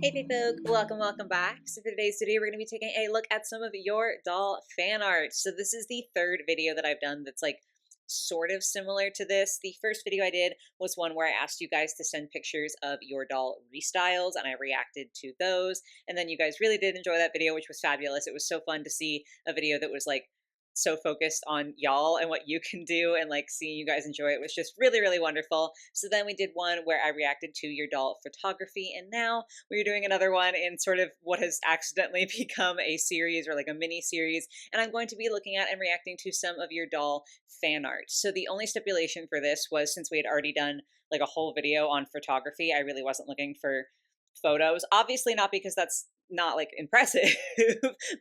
Hey folk, welcome back. So for today's video, we're going to be taking a look at some of your doll fan art. So this is the third video that I've done that's like sort of similar to this. The first video I did was one where I asked you guys to send pictures of your doll restyles and I reacted to those. And then you guys really did enjoy that video, which was fabulous. It was so fun to see a video that was like so focused on y'all and what you can do, and like seeing you guys enjoy it was just really wonderful. So then we did one where I reacted to your doll photography, and now we're doing another one in sort of what has accidentally become a series or like a mini series, and I'm going to be looking at and reacting to some of your doll fan art. So the only stipulation for this was, since we had already done like a whole video on photography, I really wasn't looking for photos. Obviously not because that's not like impressive,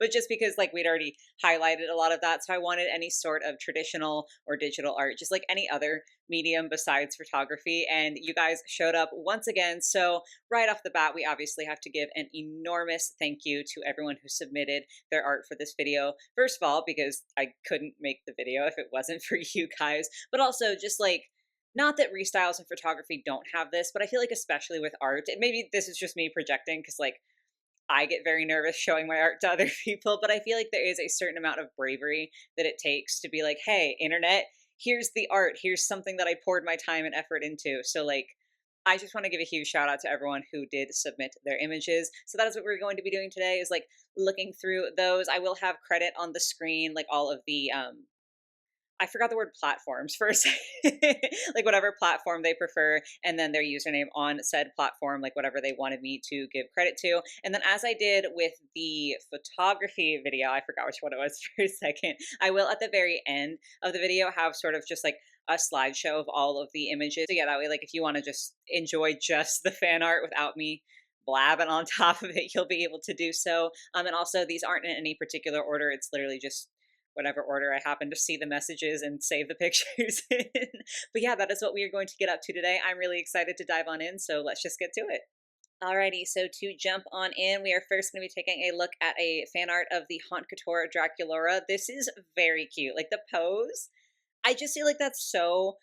but just because like we'd already highlighted a lot of that. So I wanted any sort of traditional or digital art, just like any other medium besides photography. And you guys showed up once again. So right off the bat, we obviously have to give an enormous thank you to everyone who submitted their art for this video. First of all, because I couldn't make the video if it wasn't for you guys, but also just like, not that restyles and photography don't have this, but I feel like especially with art, and maybe this is just me projecting because like I get very nervous showing my art to other people, but I feel like there is a certain amount of bravery that it takes to be like, hey, internet, here's the art. Here's something that I poured my time and effort into. So like, I just want to give a huge shout out to everyone who did submit their images. So that is what we're going to be doing today, is like looking through those. I will have credit on the screen, like all of the I forgot the word platforms for a second. Like whatever platform they prefer, and then their username on said platform, like whatever they wanted me to give credit to. And then, as I did with the photography video, I forgot which one it was for a second, I will at the very end of the video have sort of just like a slideshow of all of the images. So yeah, that way, like if you want to just enjoy just the fan art without me blabbing on top of it, you'll be able to do so. And also, these aren't in any particular order. It's literally just whatever order I happen to see the messages and save the pictures in. But yeah, that is what we are going to get up to today. I'm really excited to dive on in, so let's just get to it. Alrighty, so to jump on in, we are first going to be taking a look at a fan art of the Cutesy Draculaura. This is very cute. Like the pose, I just feel like that's so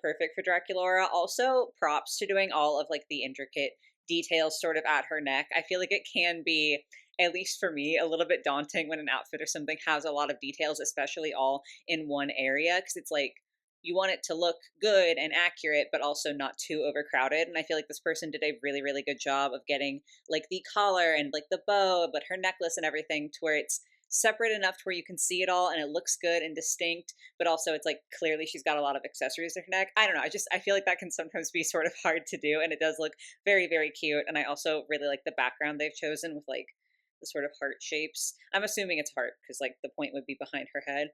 perfect for Draculaura. Also, props to doing all of like the intricate details sort of at her neck. I feel like it can be, at least for me, a little bit daunting when an outfit or something has a lot of details, especially all in one area, because it's like you want it to look good and accurate, but also not too overcrowded. And I feel like this person did a really good job of getting like the collar and like the bow, but her necklace and everything to where it's separate enough to where you can see it all and it looks good and distinct, but also it's like clearly she's got a lot of accessories to her neck. I don't know. I feel like that can sometimes be sort of hard to do, and it does look very cute. And I also really like the background they've chosen with like the sort of heart shapes. I'm assuming it's heart because like the point would be behind her head.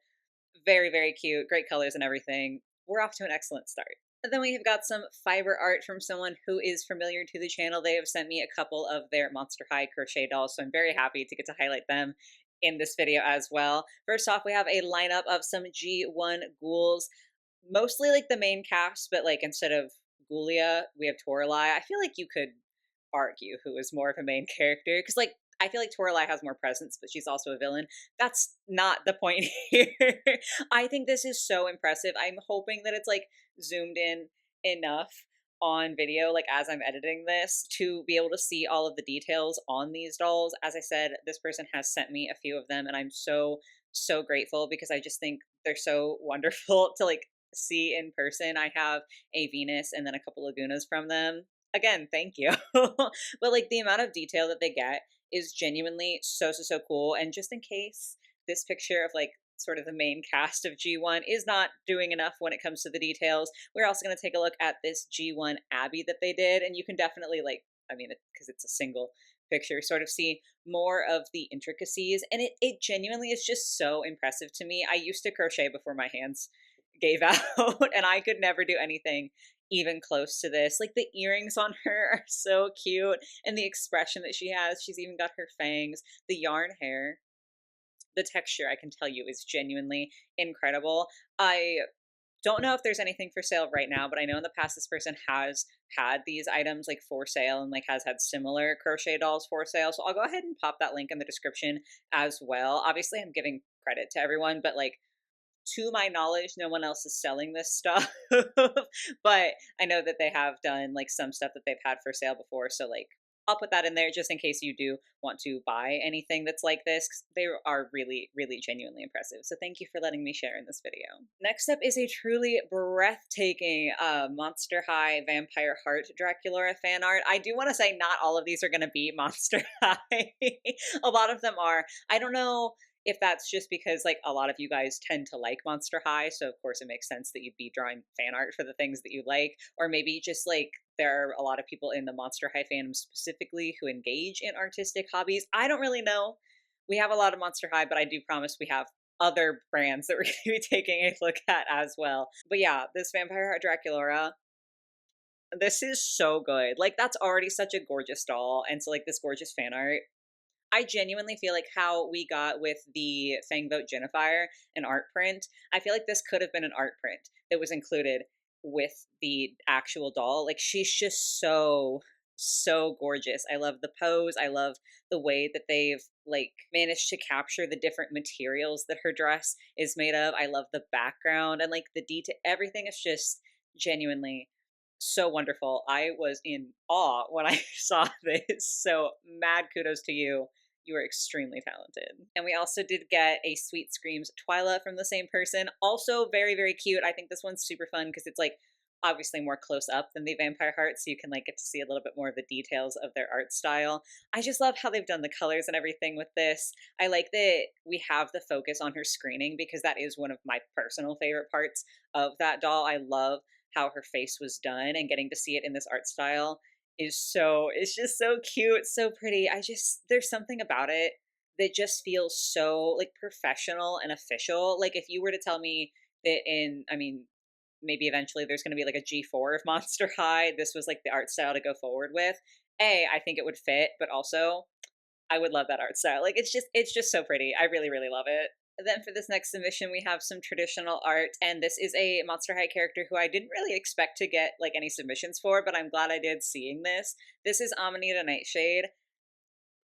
Very cute, great colors and everything. We're off to an excellent start. And then we have got some fiber art from someone who is familiar to the channel. They have sent me a couple of their Monster High crochet dolls, so I'm very happy to get to highlight them in this video as well. First off, we have a lineup of some G1 ghouls, mostly like the main cast, but like instead of Ghoulia, we have Toralei. I feel like you could argue who is more of a main character, because like I feel like Toralei has more presence, but she's also a villain. That's not the point here. I think this is so impressive. I'm hoping that it's like zoomed in enough on video, like as I'm editing this, to be able to see all of the details on these dolls. As I said, this person has sent me a few of them, and I'm so grateful because I just think they're so wonderful to like see in person. I have a Venus and then a couple Lagunas from them. Again, thank you. But like the amount of detail that they get is genuinely so cool. And just in case this picture of like sort of the main cast of G1 is not doing enough when it comes to the details, we're also going to take a look at this G1 Abby that they did. And you can definitely like, I mean, because it's a single picture, sort of see more of the intricacies. And it genuinely is just so impressive to me. I used to crochet before my hands gave out and I could never do anything even close to this. Like the earrings on her are so cute, and the expression that she has. She's even got her fangs, the yarn hair, the texture, I can tell you, is genuinely incredible. I don't know if there's anything for sale right now, but I know in the past this person has had these items like for sale and like has had similar crochet dolls for sale. So I'll go ahead and pop that link in the description as well. Obviously I'm giving credit to everyone, but like to my knowledge, no one else is selling this stuff. But I know that they have done like some stuff that they've had for sale before. So like I'll put that in there just in case you do want to buy anything that's like this, 'cause they are really, really genuinely impressive. So thank you for letting me share in this video. Next up is a truly breathtaking Monster High Vampire Heart Draculaura fan art. I do want to say not all of these are going to be Monster High. A lot of them are. I don't know if that's just because like a lot of you guys tend to like Monster High, so of course it makes sense that you'd be drawing fan art for the things that you like, or maybe just like there are a lot of people in the Monster High fandom specifically who engage in artistic hobbies. I don't really know. We have a lot of Monster High, but I do promise we have other brands that we're going to be taking a look at as well. But yeah, this Vampire Heart Draculaura, this is so good. Like, that's already such a gorgeous doll, and so like this gorgeous fan art. I genuinely feel like how we got with the Fangvote Genifier, an art print, I feel like this could have been an art print that was included with the actual doll. Like, she's just so, so gorgeous. I love the pose. I love the way that they've like managed to capture the different materials that her dress is made of. I love the background and like the detail. Everything is just genuinely so wonderful. I was in awe when I saw this. So mad kudos to you. You are extremely talented. And we also did get a Sweet Screams Twyla from the same person. Also very, very cute. I think this one's super fun because it's like obviously more close up than the Vampire Heart, so you can like get to see a little bit more of the details of their art style. I just love how they've done the colors and everything with this. I like that we have the focus on her screening because that is one of my personal favorite parts of that doll. I love how her face was done, and getting to see it in this art style is so, it's just so cute, so pretty. There's something about it that just feels so like professional and official. Like if you were to tell me that I mean, maybe eventually there's going to be like a G4 of Monster High, this was like the art style to go forward with. I think it would fit, but also I would love that art style. Like it's just so pretty. I really, really love it. Then for this next submission, we have some traditional art, and this is a Monster High character who I didn't really expect to get like any submissions for, but I'm glad I did seeing this. This is Amanita Nightshade,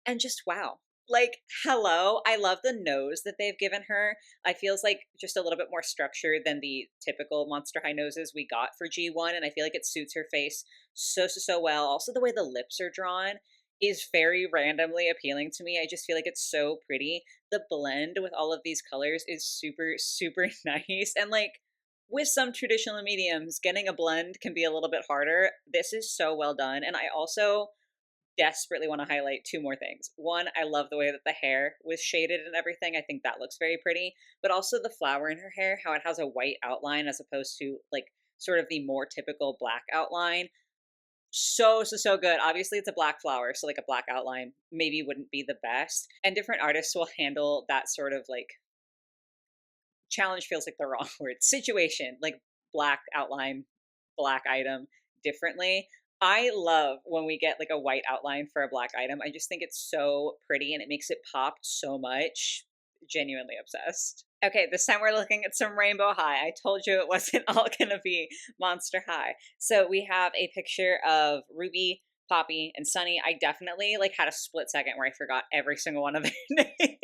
and just wow. Like, hello. I love the nose that they've given her. I feels like just a little bit more structured than the typical Monster High noses we got for G1, and I feel like it suits her face so, so, so well. Also, the way the lips are drawn is very randomly appealing to me. I just feel like it's so pretty. The blend with all of these colors is super, super nice. And like with some traditional mediums, getting a blend can be a little bit harder. This is so well done. And I also desperately want to highlight two more things. One, I love the way that the hair was shaded and everything. I think that looks very pretty. But also the flower in her hair, how it has a white outline as opposed to like sort of the more typical black outline. So, so, so good. Obviously, it's a black flower, so like a black outline maybe wouldn't be the best. And different artists will handle that sort of like challenge feels like the wrong word, situation, like black outline, black item differently. I love when we get like a white outline for a black item. I just think it's so pretty and it makes it pop so much. Genuinely obsessed. Okay, this time we're looking at some Rainbow High. I told you it wasn't all gonna be Monster High. So we have a picture of Ruby, Poppy, and Sunny. I definitely like had a split second where I forgot every single one of their names.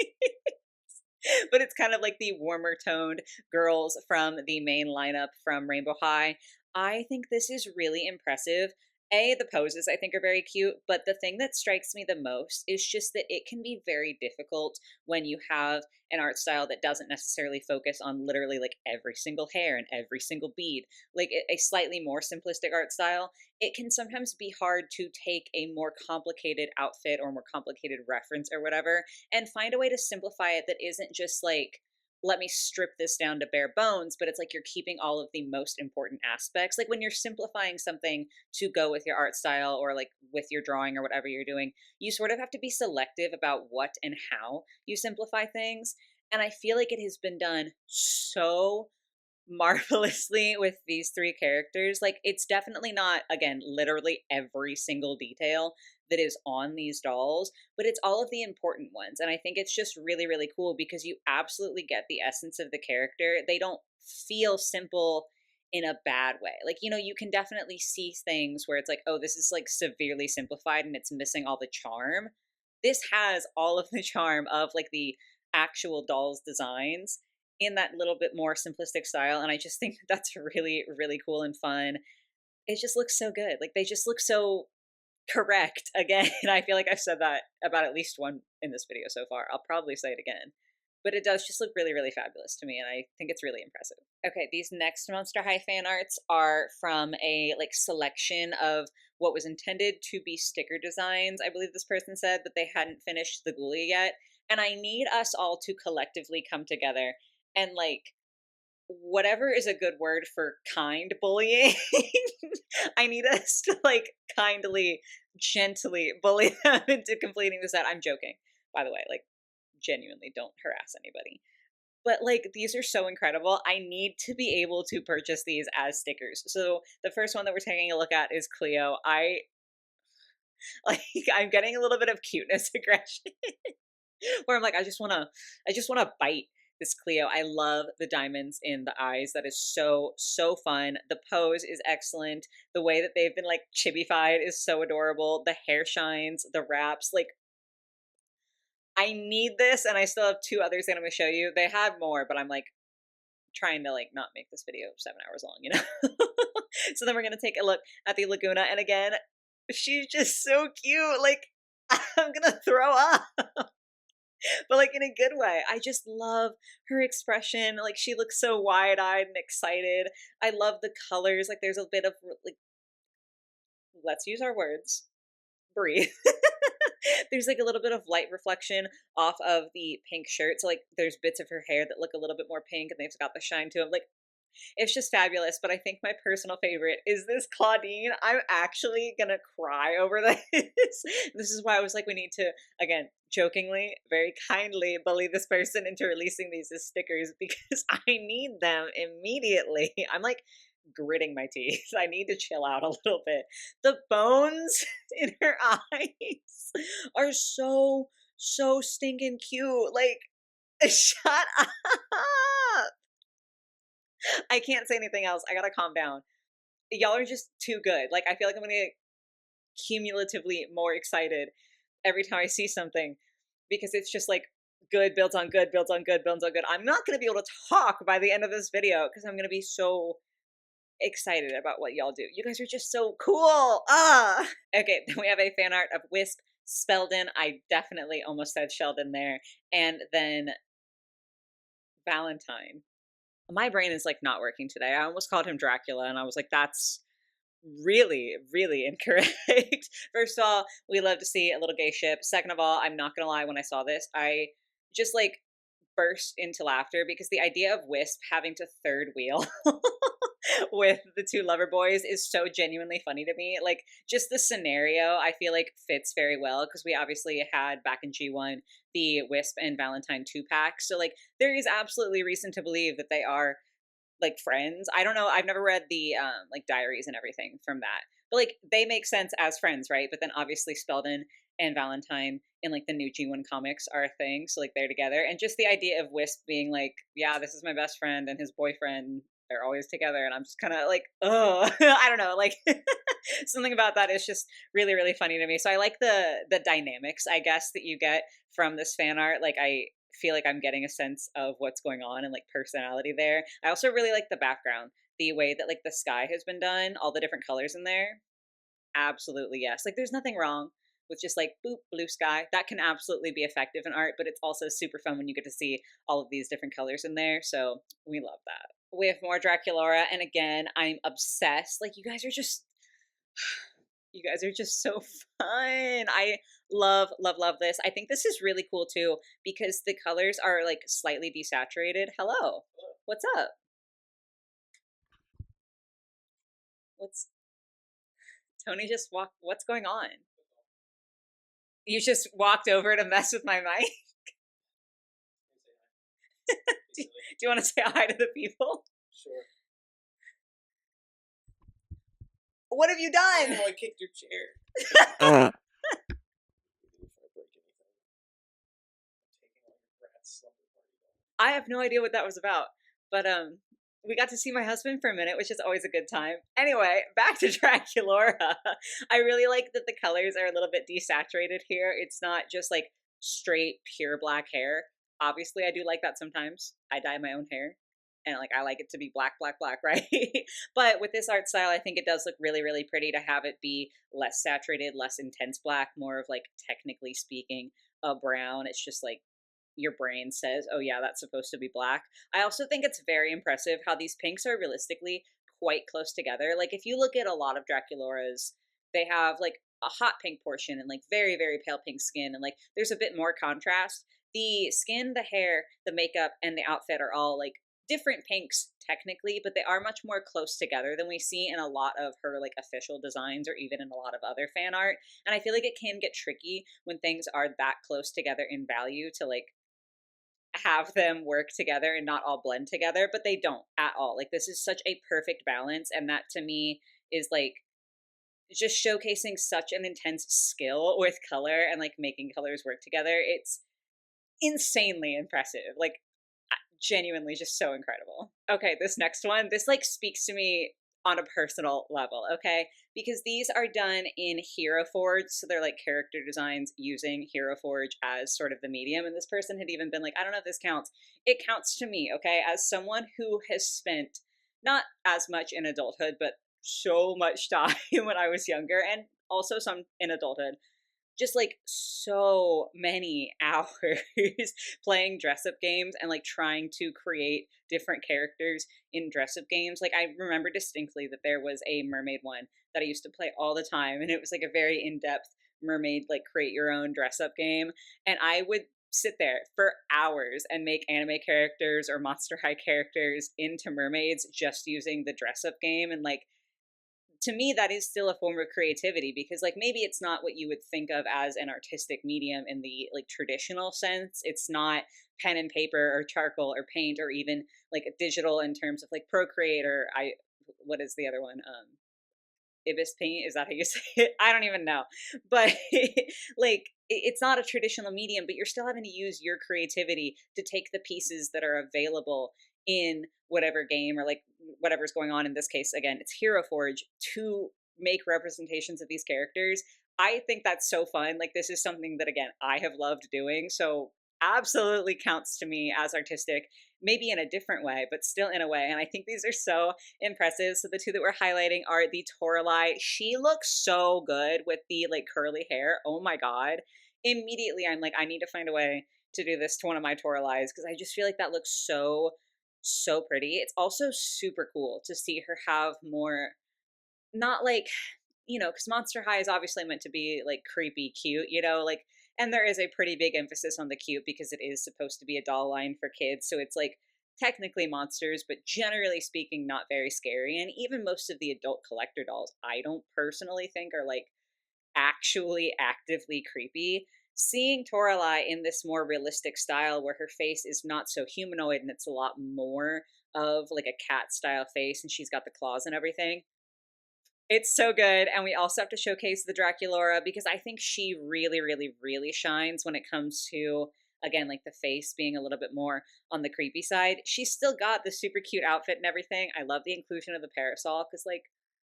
But it's kind of like the warmer toned girls from the main lineup from Rainbow High. I think this is really impressive. The poses I think are very cute, but the thing that strikes me the most is just that it can be very difficult when you have an art style that doesn't necessarily focus on literally like every single hair and every single bead. Like a slightly more simplistic art style, it can sometimes be hard to take a more complicated outfit or more complicated reference or whatever and find a way to simplify it that isn't just like, let me strip this down to bare bones, but it's like you're keeping all of the most important aspects. Like when you're simplifying something to go with your art style or like with your drawing or whatever you're doing, you sort of have to be selective about what and how you simplify things. And I feel like it has been done so marvelously with these three characters. Like it's definitely not, again, literally every single detail that is on these dolls, but it's all of the important ones. And I think it's just really, really cool because you absolutely get the essence of the character. They don't feel simple in a bad way. Like, you know, you can definitely see things where it's like, oh, this is like severely simplified and it's missing all the charm. This has all of the charm of like the actual dolls' designs in that little bit more simplistic style. And I just think that's really, really cool and fun. It just looks so good. Like they just look so correct again. I feel like I've said that about at least one in this video so far. I'll probably say it again. But it does just look really, really fabulous to me, and I think it's really impressive. Okay, these next Monster High fan arts are from a like selection of what was intended to be sticker designs. I believe this person said that they hadn't finished the ghoulie yet, and I need us all to collectively come together and like whatever is a good word for kind bullying. I need us to like kindly, gently bully them into completing the set. I'm joking, by the way, like genuinely don't harass anybody. But like these are so incredible. I need to be able to purchase these as stickers. So the first one that we're taking a look at is Cleo. I like I'm getting a little bit of cuteness aggression where I'm like, I just wanna bite this Cleo. I love the diamonds in the eyes. That is so, so fun. The pose is excellent. The way that they've been like chibified is so adorable. The hair shines, the wraps, like I need this, and I still have two others that I'm gonna show you. They had more, but I'm like trying to like not make this video 7 hours long, you know? So then we're gonna take a look at the Laguna, and again, she's just so cute. Like I'm gonna throw up. But like in a good way. I just love her expression. Like she looks so wide-eyed and excited. I love the colors. Like there's a bit of like, let's use our words. Breathe. There's like a little bit of light reflection off of the pink shirt. So like there's bits of her hair that look a little bit more pink and they've got the shine to them. Like it's just fabulous. But I think my personal favorite is this Claudine. I'm actually gonna cry over this. This is why I was like, we need to, again, jokingly, very kindly bully this person into releasing these as stickers because I need them immediately. I'm like gritting my teeth. I need to chill out a little bit. The bones in her eyes are so, so stinking cute. Like, shut up. I can't say anything else. I gotta calm down. Y'all are just too good. Like, I feel like I'm gonna get cumulatively more excited every time I see something because it's just like good builds on good, builds on good, builds on good. I'm not gonna be able to talk by the end of this video because I'm gonna be so excited about what y'all do. You guys are just so cool. Ah! Okay, then we have a fan art of Wisp, Speldon. I definitely almost said Sheldon there. And then Valentine. My brain is like not working today. I almost called him Dracula and I was like, that's really, really incorrect. First of all, we love to see a little gay ship. Second of all, I'm not gonna lie, when I saw this, I just like burst into laughter because the idea of Wisp having to third wheel with the two lover boys is so genuinely funny to me. Like just the scenario I feel like fits very well because we obviously had back in G1 the Wisp and Valentine 2-pack. So like there is absolutely reason to believe that they are like friends. I don't know. I've never read the like diaries and everything from that. But like they make sense as friends, right? But then obviously Speldon and Valentine in like the new G1 comics are a thing. So like they're together. And just the idea of Wisp being like, yeah, this is my best friend and his boyfriend, they're always together. And I'm just kind of like, oh, I don't know. Like something about that is just really, really funny to me. So I like the dynamics, I guess, that you get from this fan art. Like I feel like I'm getting a sense of what's going on and like personality there. I also really like the background, the way that like the sky has been done, all the different colors in there. Absolutely, yes. Like there's nothing wrong with just like boop, blue sky. That can absolutely be effective in art, but it's also super fun when you get to see all of these different colors in there. So we love that. We have more Draculaura, and again, I'm obsessed. Like you guys are just you guys are just so fun. I love, love, love this. I think this is really cool too because the colors are like slightly desaturated. Hello. What's up? What's Tony just walked? What's going on? You just walked over to mess with my mic? do you want to say hi to the people? Sure. What have you done? Oh, I kicked your chair. I have no idea what that was about, but we got to see my husband for a minute, which is always a good time. Anyway, back to Draculaura. I really like that the colors are a little bit desaturated here. It's not just like straight, pure black hair. Obviously, I do like that sometimes. I dye my own hair. and like I like it to be black, black, black, right? But with this art style, I think it does look really, really pretty to have it be less saturated, less intense black, more of like technically speaking a brown. It's just like your brain says, oh yeah, that's supposed to be black. I also think it's very impressive how these pinks are realistically quite close together. Like if you look at a lot of Draculauras, they have like a hot pink portion and like very, very pale pink skin, and like there's a bit more contrast. The skin, the hair, the makeup, and the outfit are all like different pinks technically, but they are much more close together than we see in a lot of her like official designs or even in a lot of other fan art. And I feel like it can get tricky when things are that close together in value to like have them work together and not all blend together, but they don't at all. Like this is such a perfect balance, and that to me is like just showcasing such an intense skill with color and like making colors work together. It's insanely impressive. Like genuinely just so incredible. Okay, this next one, this like speaks to me on a personal level, okay? Because these are done in Hero Forge, so they're like character designs using Hero Forge as sort of the medium. And this person had even been like, I don't know if this counts. It counts to me, okay? As someone who has spent not as much in adulthood, but so much time when I was younger, and also some in adulthood, just like so many hours playing dress up games and like trying to create different characters in dress up games. Like I remember distinctly that there was a mermaid one that I used to play all the time, and it was like a very in-depth mermaid like create your own dress up game, and I would sit there for hours and make anime characters or Monster High characters into mermaids just using the dress up game. And like to me that is still a form of creativity, because like maybe it's not what you would think of as an artistic medium in the like traditional sense. It's not pen and paper or charcoal or paint or even like a digital in terms of like Procreate or I what is the other one, Ibis paint, is that how you say it? I don't even know. But like it's not a traditional medium, but you're still having to use your creativity to take the pieces that are available in whatever game or like whatever's going on. In this case, again, it's Hero Forge, to make representations of these characters. I think that's so fun. Like this is something that again I have loved doing. So absolutely counts to me as artistic, maybe in a different way, but still in a way. And I think these are so impressive. So the two that we're highlighting are the Toralei. She looks so good with the like curly hair. Oh my God. Immediately I'm like, I need to find a way to do this to one of my Toraleis, because I just feel like that looks so, so pretty. It's also super cool to see her have more, not like, you know, because Monster High is obviously meant to be like creepy cute, you know, like, and there is a pretty big emphasis on the cute because it is supposed to be a doll line for kids. So it's like technically monsters, but generally speaking, not very scary. And even most of the adult collector dolls, I don't personally think are like actually actively creepy. Seeing Toralei in this more realistic style where her face is not so humanoid and it's a lot more of like a cat style face and she's got the claws and everything, it's so good. And we also have to showcase the Draculaura, because I think she really, really, really shines when it comes to, again, like the face being a little bit more on the creepy side. She's still got the super cute outfit and everything. I love the inclusion of the parasol because, like,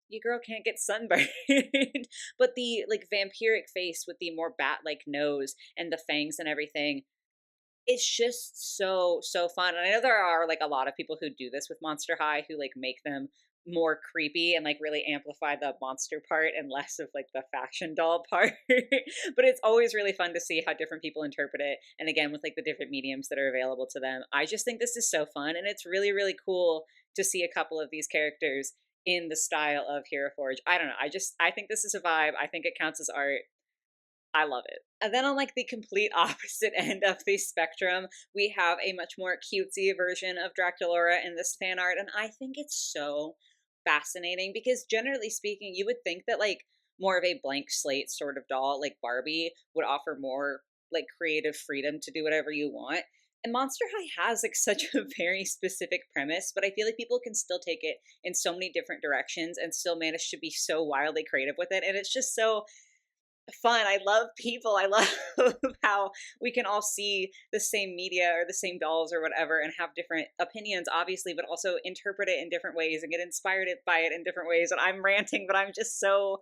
you girl can't get sunburned. But the, like, vampiric face with the more bat-like nose and the fangs and everything, it's just so, so fun. And I know there are, like, a lot of people who do this with Monster High who, like, make them more creepy and like really amplify the monster part and less of like the fashion doll part. But it's always really fun to see how different people interpret it, and again with like the different mediums that are available to them. I just think this is so fun, and it's really, really cool to see a couple of these characters in the style of Hero Forge. I don't know, I think this is a vibe. I think it counts as art. I love it. And then on like the complete opposite end of the spectrum, we have a much more cutesy version of Draculaura in this fan art. And I think it's so fascinating because generally speaking, you would think that like more of a blank slate sort of doll like Barbie would offer more like creative freedom to do whatever you want. And Monster High has like such a very specific premise, but I feel like people can still take it in so many different directions and still manage to be so wildly creative with it. And it's just so fun. I love people. I love how we can all see the same media or the same dolls or whatever and have different opinions, obviously, but also interpret it in different ways and get inspired by it in different ways. And I'm ranting, but I'm just so,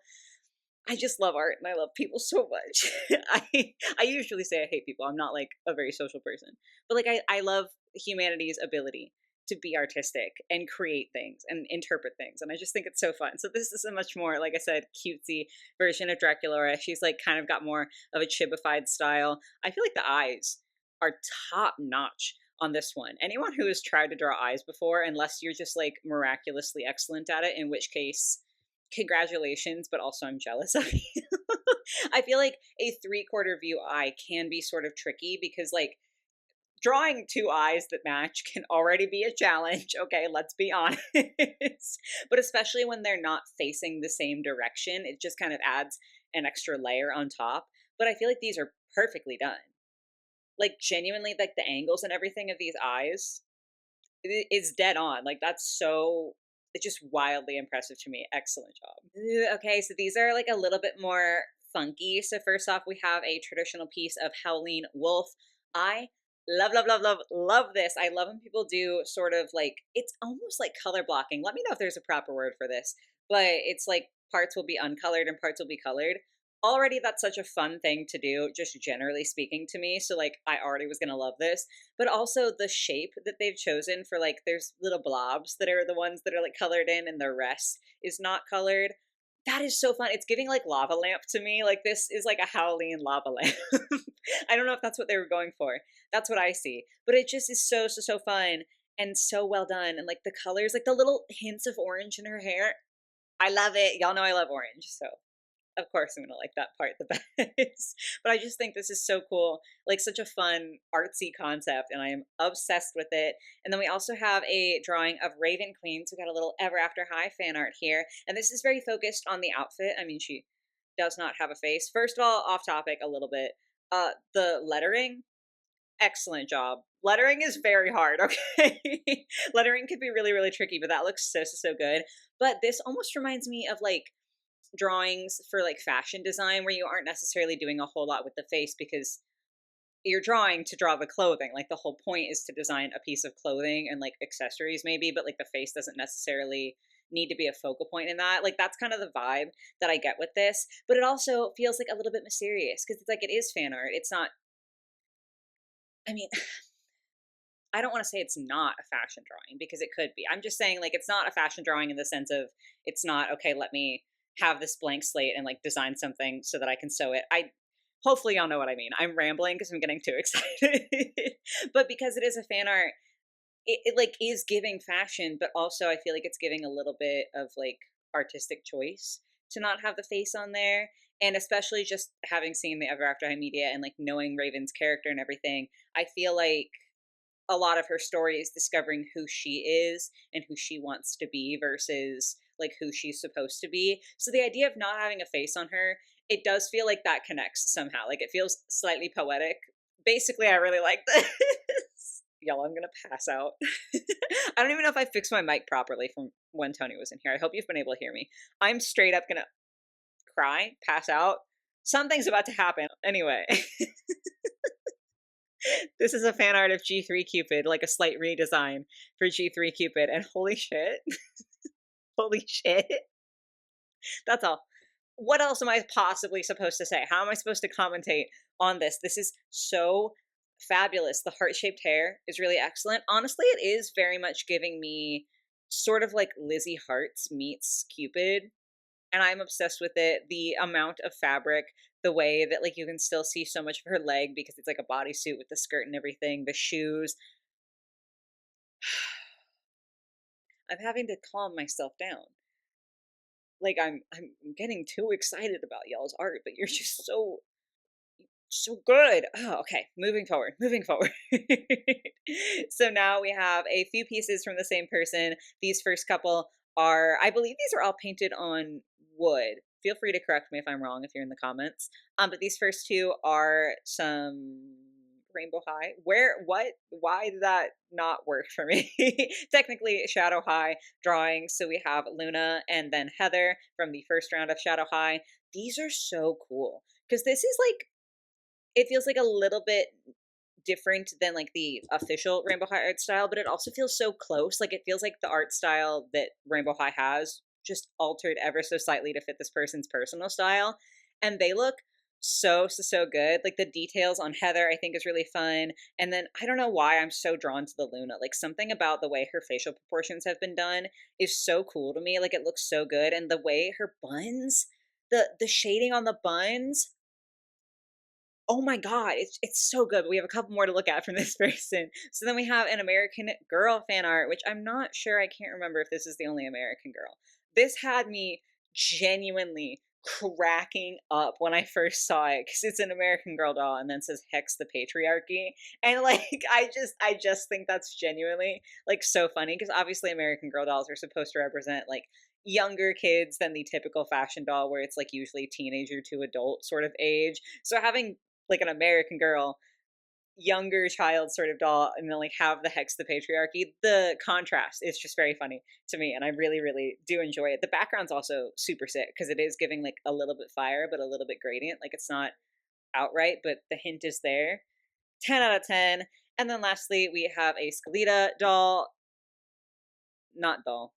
I just love art and I love people so much. I usually say I hate people. I'm not like a very social person, but like I love humanity's ability to be artistic and create things and interpret things. And I just think it's so fun. So this is a much more, like I said, cutesy version of Draculaura. She's like kind of got more of a chibified style. I feel like the eyes are top notch on this one. Anyone who has tried to draw eyes before, unless you're just like miraculously excellent at it, in which case, congratulations, but also I'm jealous of you. I feel like a 3/4 view eye can be sort of tricky because like drawing 2 eyes that match can already be a challenge. Okay, let's be honest. But especially when they're not facing the same direction, it just kind of adds an extra layer on top. But I feel like these are perfectly done. Like genuinely, like the angles and everything of these eyes is dead on. Like that's so, it's just wildly impressive to me. Excellent job. Okay, so these are like a little bit more funky. So first off, we have a traditional piece of Howling Wolf. I love, love, love, love, love this. I love when people do sort of like, it's almost like color blocking. Let me know if there's a proper word for this, but it's like parts will be uncolored and parts will be colored. Already that's such a fun thing to do, just generally speaking to me. So like I already was gonna love this, but also the shape that they've chosen for like there's little blobs that are the ones that are like colored in and the rest is not colored. That is so fun. It's giving like lava lamp to me. Like this is like a Howling lava lamp. I don't know if that's what they were going for. That's what I see. But it just is so, so, so fun and so well done. And like the colors, like the little hints of orange in her hair. I love it. Y'all know I love orange. So of course I'm gonna like that part the best. But I just think this is so cool, like such a fun artsy concept, and I am obsessed with it. And then we also have a drawing of Raven Queen. So we got a little Ever After High fan art here, and this is very focused on the outfit. I mean, she does not have a face. First of all, off topic a little bit, the lettering, excellent job. Lettering is very hard, okay? Lettering could be really, really tricky, but that looks so, so, so good. But this almost reminds me of like drawings for like fashion design where you aren't necessarily doing a whole lot with the face because you're drawing to draw the clothing. Like the whole point is to design a piece of clothing and like accessories maybe, but like the face doesn't necessarily need to be a focal point in that. Like that's kind of the vibe that I get with this, but it also feels like a little bit mysterious because it's like it is fan art. It's not, I mean, I don't want to say it's not a fashion drawing because it could be. I'm just saying like it's not a fashion drawing in the sense of it's not, okay, let me have this blank slate and like design something so that I can sew it. Hopefully y'all know what I mean. I'm rambling because I'm getting too excited. But because it is a fan art, it like is giving fashion, but also I feel like it's giving a little bit of like artistic choice to not have the face on there. And especially just having seen the Ever After High media and like knowing Raven's character and everything, I feel like a lot of her story is discovering who she is and who she wants to be versus like who she's supposed to be. So the idea of not having a face on her, it does feel like that connects somehow. Like it feels slightly poetic. Basically, I really like this. Y'all, I'm gonna pass out. I don't even know if I fixed my mic properly from when Tony was in here. I hope you've been able to hear me. I'm straight up gonna cry, pass out. Something's about to happen. Anyway. This is a fan art of G3 Cupid, like a slight redesign for G3 Cupid, and holy shit. Holy shit. That's all. What else am I possibly supposed to say? How am I supposed to commentate on this? This is so fabulous. The heart-shaped hair is really excellent. Honestly, it is very much giving me sort of like Lizzie Hart's meets Cupid, and I'm obsessed with it. The amount of fabric, the way that like you can still see so much of her leg because it's like a bodysuit with the skirt and everything, the shoes. I'm having to calm myself down. Like I'm getting too excited about y'all's art, but you're just so good. Oh, okay, moving forward. So now we have a few pieces from the same person. These first couple are, I believe these are all painted on wood. Feel free to correct me if I'm wrong if you're in the comments. But these first two are some Rainbow High. Why did that not work for me? Technically Shadow High drawings. So we have Luna and then Heather from the first round of Shadow High. These are so cool because this is like, it feels like a little bit different than like the official Rainbow High art style, but it also feels so close. Like it feels like the art style that Rainbow High has just altered ever so slightly to fit this person's personal style. And they look so good. Like the details on Heather I think is really fun. And then I don't know why I'm so drawn to the Luna. Like something about the way her facial proportions have been done is so cool to me. Like it looks so good. And the way her buns, the shading on the buns, oh my god, it's so good. But we have a couple more to look at from this person. So then we have an American Girl fan art, which I'm not sure, I can't remember if this is the only American Girl. This had me genuinely cracking up when I first saw it because it's an American Girl doll and then says Hex the Patriarchy. And like I just think that's genuinely like so funny because obviously American Girl dolls are supposed to represent like younger kids than the typical fashion doll where it's like usually teenager to adult sort of age. So having like an American Girl, younger child sort of doll, and then like have the Hex the Patriarchy. The contrast is just very funny to me, and I really do enjoy it. The background's also super sick because it is giving like a little bit fire, but a little bit gradient. Like it's not outright, but the hint is there. 10 out of 10. And then lastly, we have a Skelita doll. Not doll.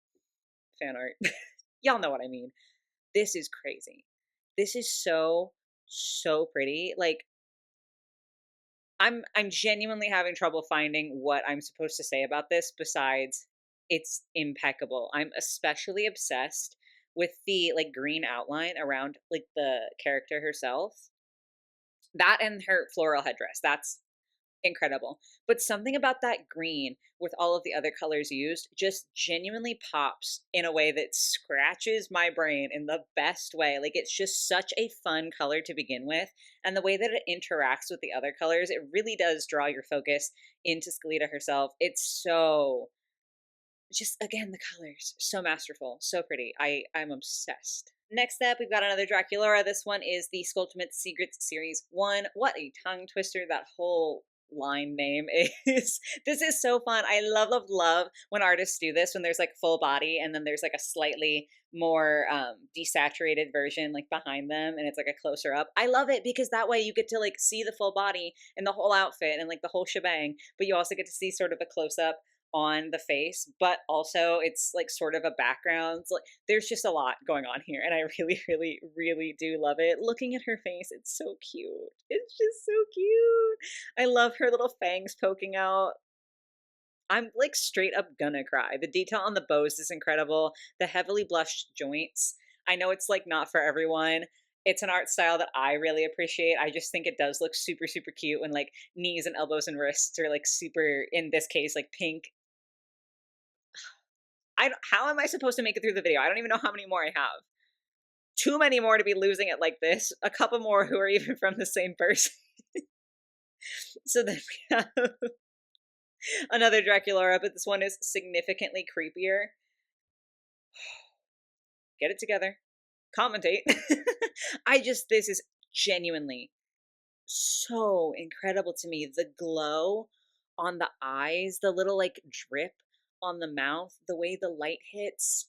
Fan art. Y'all know what I mean. This is crazy. This is so pretty. Like I'm genuinely having trouble finding what I'm supposed to say about this besides it's impeccable. I'm especially obsessed with the like green outline around like the character herself. That and her floral headdress. That's incredible. But something about that green with all of the other colors used just genuinely pops in a way that scratches my brain in the best way. Like it's just such a fun color to begin with. And the way that it interacts with the other colors, it really does draw your focus into Skelita herself. It's so just again the colors so masterful, so pretty. I'm obsessed. Next up, we've got another Draculaura. This one is the Skultimate Secrets Series 1. What a tongue twister that whole line name is. This is so fun. I love when artists do this, when there's like full body and then there's like a slightly more desaturated version like behind them and it's like a closer up. I love it because that way you get to like see the full body and the whole outfit and like the whole shebang, but you also get to see sort of a close up on the face, but also it's like sort of a background. So, like there's just a lot going on here and I really do love it. Looking at her face, it's so cute. It's just so cute. I love her little fangs poking out. I'm like straight up gonna cry. The detail on the bows is incredible. The heavily blushed joints. I know it's like not for everyone. It's an art style that I really appreciate. I just think it does look super cute when like knees and elbows and wrists are like super, in this case, like pink. How am I supposed to make it through the video? I don't even know how many more I have. Too many more to be losing it like this. A couple more who are even from the same person. So then we have another Draculaura, but this one is significantly creepier. Get it together. Commentate. This is genuinely so incredible to me. The glow on the eyes, the little like drip on the mouth, the way the light hits.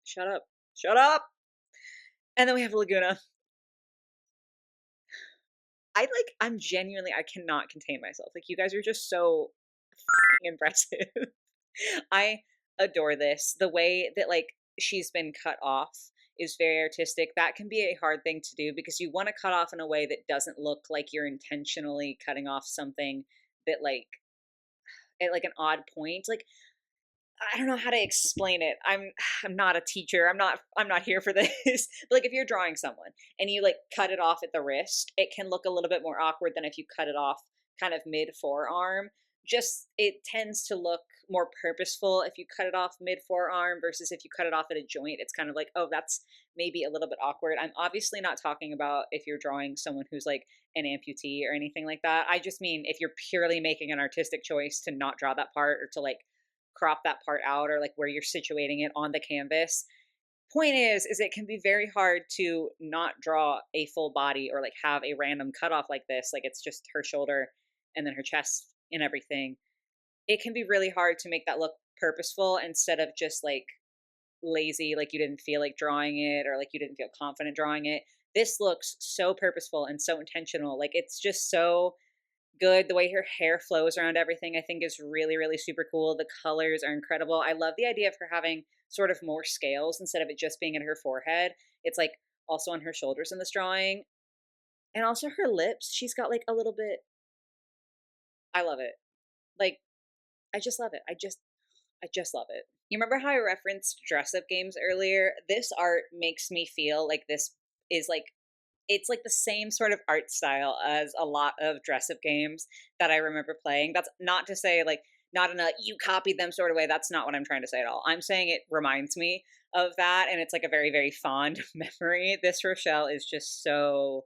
Shut up. Shut up! And then we have Laguna. I'm genuinely, I cannot contain myself. Like, you guys are just so impressive. I adore this. The way that, like, she's been cut off is very artistic. That can be a hard thing to do because you want to cut off in a way that doesn't look like you're intentionally cutting off something that, like, at, like, an odd point. Like, I don't know how to explain it. I'm not a teacher. I'm not here for this. But like if you're drawing someone and you like cut it off at the wrist, it can look a little bit more awkward than if you cut it off kind of mid forearm. Just it tends to look more purposeful if you cut it off mid forearm versus if you cut it off at a joint. It's kind of like, oh, that's maybe a little bit awkward. I'm obviously not talking about if you're drawing someone who's like an amputee or anything like that. I just mean if you're purely making an artistic choice to not draw that part or to like crop that part out or like where you're situating it on the canvas. Point is it can be very hard to not draw a full body or like have a random cutoff like this. Like it's just her shoulder and then her chest and everything. It can be really hard to make that look purposeful instead of just like lazy, like you didn't feel like drawing it or like you didn't feel confident drawing it. This looks so purposeful and so intentional. Like it's just so good. The way her hair flows around everything, I think is really super cool. The colors are incredible. I love the idea of her having sort of more scales instead of it just being in her forehead. It's like also on her shoulders in this drawing. And also her lips, she's got like a little bit, I love it. Like, I just love it. I just love it. You remember how I referenced dress up games earlier? This art makes me feel like this is like, it's like the same sort of art style as a lot of dress up games that I remember playing. That's not to say like, not in a you copied them sort of way. That's not what I'm trying to say at all. I'm saying it reminds me of that, and it's like a very, very fond memory. This Rochelle is just so,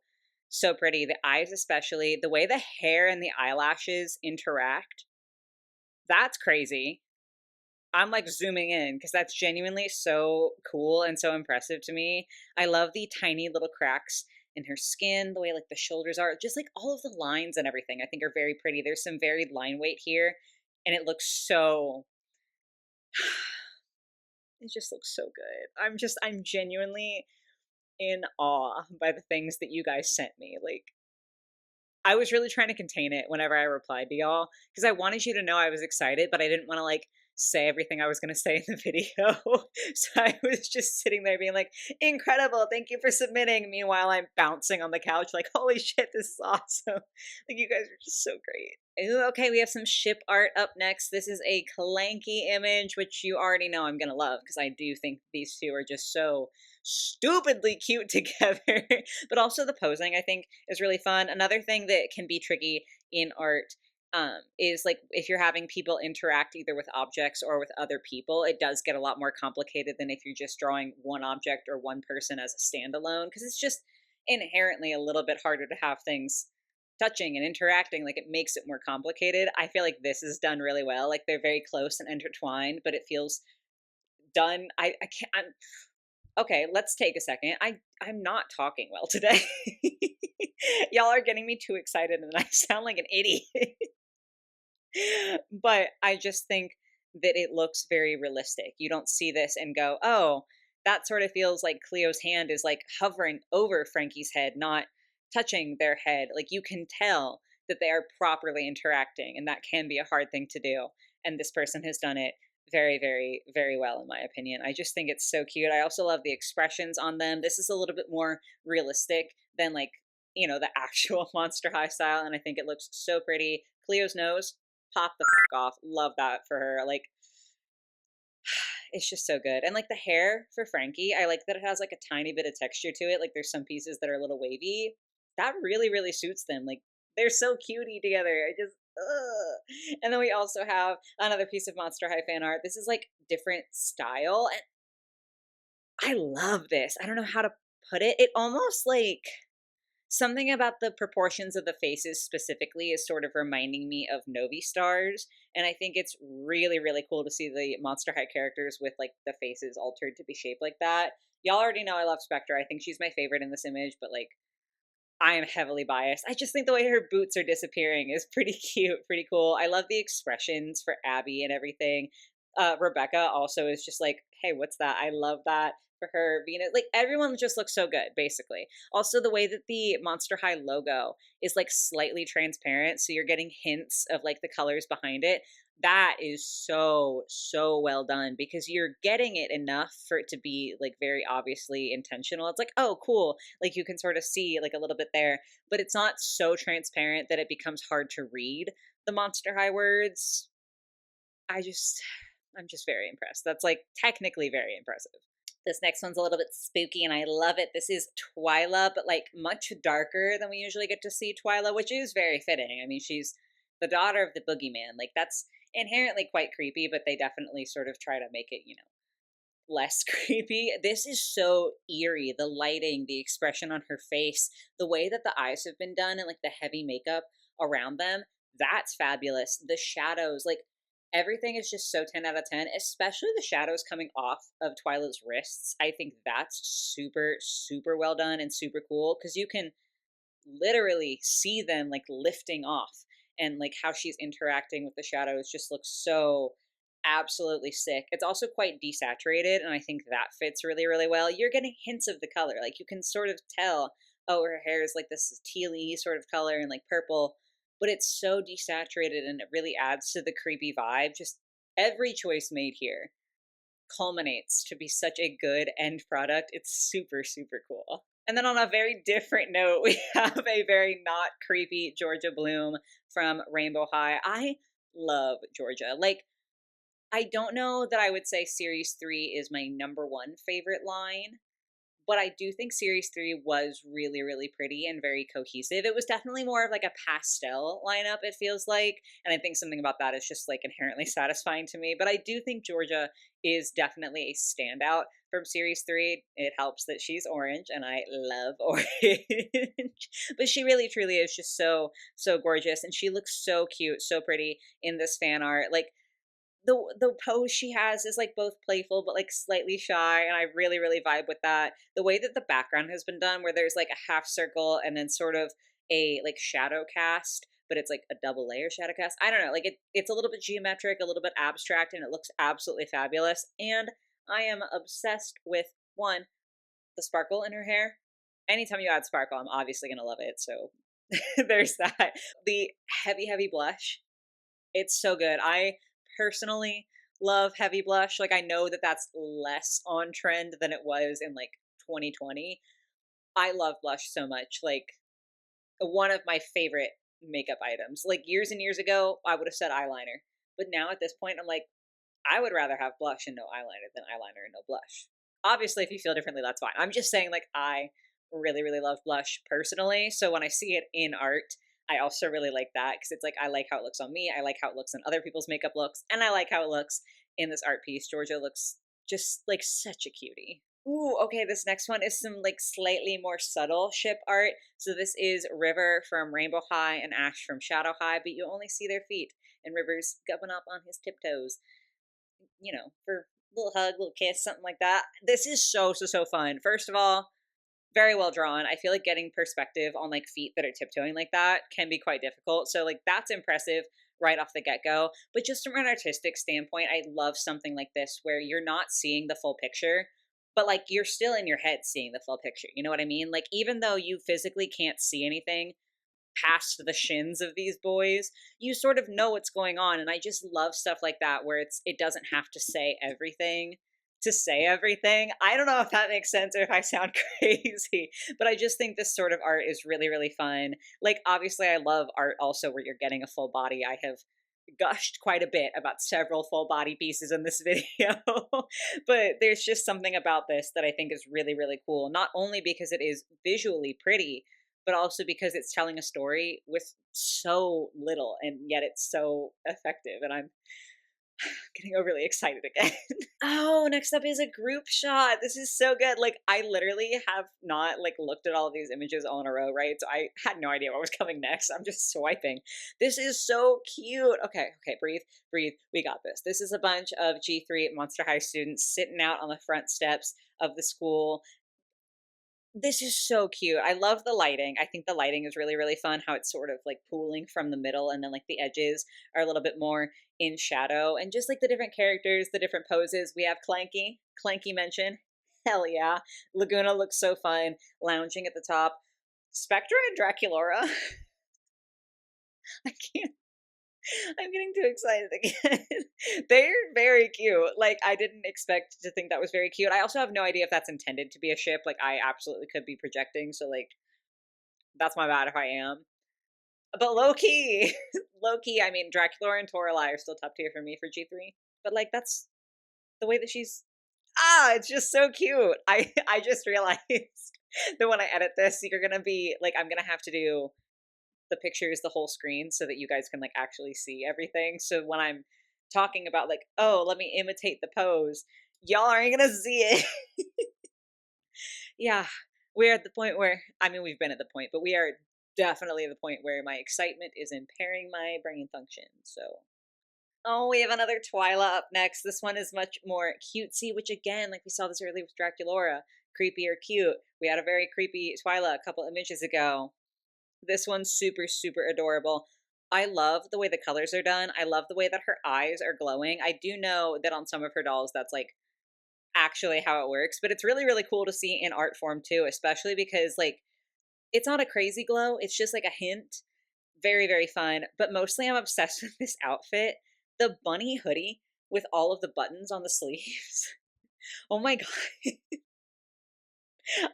so pretty. The eyes, especially, the way the hair and the eyelashes interact, that's crazy. I'm like zooming in because that's genuinely so cool and so impressive to me. I love the tiny little cracks in her skin, the way like the shoulders are, just like all of the lines and everything I think are very pretty. There's some varied line weight here, and it looks so it just looks so good. I'm genuinely in awe by the things that you guys sent me. Like, I was really trying to contain it whenever I replied to y'all because I wanted you to know I was excited, but I didn't want to like say everything I was going to say in the video. So I was just sitting there being like, incredible, thank you for submitting. Meanwhile, I'm bouncing on the couch like, holy shit, this is awesome. Like, you guys are just so great. Ooh, okay, we have some ship art up next. This is a Clanky image, which you already know I'm going to love because I do think these two are just so stupidly cute together. But also the posing, I think, is really fun. Another thing that can be tricky in art is like if you're having people interact either with objects or with other people, it does get a lot more complicated than if you're just drawing one object or one person as a standalone, because it's just inherently a little bit harder to have things touching and interacting. Like, it makes it more complicated. I feel like this is done really well. Like, they're very close and intertwined, but it feels done. I can't. Okay, let's take a second. I'm not talking well today. Y'all are getting me too excited and I sound like an idiot. But I just think that it looks very realistic. You don't see this and go, "Oh, that sort of feels like Cleo's hand is like hovering over Frankie's head, not touching their head." Like, you can tell that they are properly interacting, and that can be a hard thing to do. And this person has done it very, very, very well, in my opinion. I just think it's so cute. I also love the expressions on them. This is a little bit more realistic than like, the actual Monster High style, and I think it looks so pretty. Cleo's nose, pop the fuck off. Love that for her. Like, it's just so good. And like the hair for Frankie, I like that it has like a tiny bit of texture to it. Like, there's some pieces that are a little wavy. That really, really suits them. Like, they're so cutie together. I just, ugh. And then we also have another piece of Monster High fan art. This is like different style. And I love this. I don't know how to put it. It almost like something about the proportions of the faces specifically is sort of reminding me of Novi stars. And I think it's really, really cool to see the Monster High characters with like the faces altered to be shaped like that. Y'all already know I love Spectra. I think she's my favorite in this image, but like, I am heavily biased. I just think the way her boots are disappearing is pretty cute, pretty cool. I love the expressions for Abby and everything. Rebecca also is just like, hey, what's that? I love that for her. Venus, like, everyone just looks so good, basically. Also, the way that the Monster High logo is like slightly transparent, so you're getting hints of like the colors behind it. That is so, so well done because you're getting it enough for it to be like very obviously intentional. It's like, oh, cool. Like, you can sort of see like a little bit there, but it's not so transparent that it becomes hard to read the Monster High words. I'm just very impressed. That's like technically very impressive. This next one's a little bit spooky and I love it. This is Twyla, but like much darker than we usually get to see Twyla, which is very fitting. I mean, she's the daughter of the boogeyman. Like, that's inherently quite creepy, but they definitely sort of try to make it, less creepy. This is so eerie. The lighting, the expression on her face, the way that the eyes have been done and like the heavy makeup around them, that's fabulous. The shadows, like, everything is just so 10 out of 10, especially the shadows coming off of Twyla's wrists. I think that's super, super well done and super cool because you can literally see them like lifting off, and like how she's interacting with the shadows just looks so absolutely sick. It's also quite desaturated, and I think that fits really, really well. You're getting hints of the color. Like, you can sort of tell, oh, her hair is like this tealy sort of color and like purple, but it's so desaturated and it really adds to the creepy vibe. Just every choice made here culminates to be such a good end product. It's super, super cool. And then on a very different note, we have a very not creepy Georgia Bloom from Rainbow High. I love Georgia. Like, I don't know that I would say Series 3 is my number one favorite line, but I do think Series 3 was really, really pretty and very cohesive. It was definitely more of like a pastel lineup, it feels like. And I think something about that is just like inherently satisfying to me. But I do think Georgia is definitely a standout from Series 3. It helps that she's orange, and I love orange. But she really, truly is just so, so gorgeous. And she looks so cute, so pretty in this fan art. Like, the pose she has is like both playful but like slightly shy, and I really really vibe with that. The way that the background has been done, where there's like a half circle and then sort of a like shadow cast, but it's like a double layer shadow cast. I don't know, like it's a little bit geometric, a little bit abstract, and it looks absolutely fabulous. And I am obsessed with one, the sparkle in her hair. Anytime you add sparkle, I'm obviously gonna love it. So there's that. The heavy heavy blush, it's so good. I personally love heavy blush. Like, I know that that's less on trend than it was in like 2020. I love blush so much. Like, one of my favorite makeup items. Like, years and years ago, I would have said eyeliner. But now at this point, I'm like, I would rather have blush and no eyeliner than eyeliner and no blush. Obviously, if you feel differently, that's fine. I'm just saying, like, I really, really love blush personally. So when I see it in art, I also really like that because it's like, I like how it looks on me. I like how it looks in other people's makeup looks. And I like how it looks in this art piece. Georgia looks just like such a cutie. Ooh, okay, this next one is some like slightly more subtle ship art. So this is River from Rainbow High and Ash from Shadow High, but you only see their feet. And River's gubbing up on his tiptoes, you know, for a little hug, little kiss, something like that. This is so, so, so fun. First of all, very well drawn. I feel like getting perspective on like feet that are tiptoeing like that can be quite difficult. So like that's impressive right off the get-go. But just from an artistic standpoint, I love something like this where you're not seeing the full picture, but like you're still in your head seeing the full picture. You know what I mean? Like, even though you physically can't see anything past the shins of these boys, you sort of know what's going on. And I just love stuff like that where it doesn't have to say everything to say everything. I don't know if that makes sense or if I sound crazy, but I just think this sort of art is really really fun. Like, obviously I love art also where you're getting a full body. I have gushed quite a bit about several full body pieces in this video. But there's just something about this that I think is really really cool, not only because it is visually pretty, but also because it's telling a story with so little and yet it's so effective. And I'm getting overly excited again. Oh, next up is a group shot. This is so good. Like, I literally have not like looked at all of these images all in a row, right? So I had no idea what was coming next. I'm just swiping. This is so cute. Okay, okay, breathe, breathe. We got this. This is a bunch of G3 Monster High students sitting out on the front steps of the school. This is so cute. I love the lighting. I think the lighting is really, really fun. How it's sort of like pooling from the middle, and then like the edges are a little bit more in shadow. And just like the different characters, the different poses. We have Clanky. Clanky mention. Hell yeah. Laguna looks so fun, lounging at the top. Spectra and Draculaura. I can't. I'm getting too excited again. They're very cute. Like, I didn't expect to think that was very cute. I also have no idea if that's intended to be a ship. Like, I absolutely could be projecting. So, like, that's my bad if I am. But low key, low key, I mean, Draculaura and Toralei are still top tier for me for G3. But, like, that's the way that she's. It's just so cute. I just realized that when I edit this, you're going to be, like, I'm going to have to do the pictures the whole screen so that you guys can like actually see everything. So when I'm talking about like, oh, let me imitate the pose, y'all aren't gonna see it. Yeah, we're at the point where, I mean, we've been at the point, but we are definitely at the point where my excitement is impairing my brain function. So, oh, we have another Twyla up next. This one is much more cutesy, which again, like we saw this earlier with Draculaura, creepy or cute. We had a very creepy Twyla a couple images ago. This one's super, super adorable. I love the way the colors are done. I love the way that her eyes are glowing. I do know that on some of her dolls, that's like actually how it works, but it's really, really cool to see in art form too, especially because like it's not a crazy glow. It's just like a hint. Very, very fun. But mostly I'm obsessed with this outfit. The bunny hoodie with all of the buttons on the sleeves. Oh my God.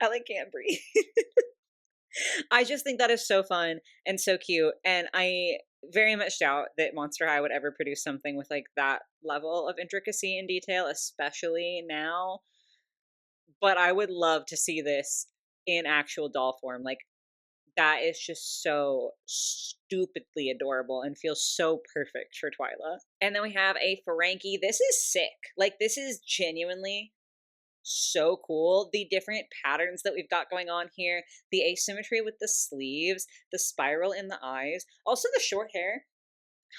I like can't breathe. I just think that is so fun and so cute, and I very much doubt that Monster High would ever produce something with like that level of intricacy and detail, especially now. But I would love to see this in actual doll form. Like that is just so stupidly adorable and feels so perfect for Twyla. And then we have a Frankie. This is sick. Like this is genuinely so cool. The different patterns that we've got going on here, the asymmetry with the sleeves, the spiral in the eyes, also the short hair.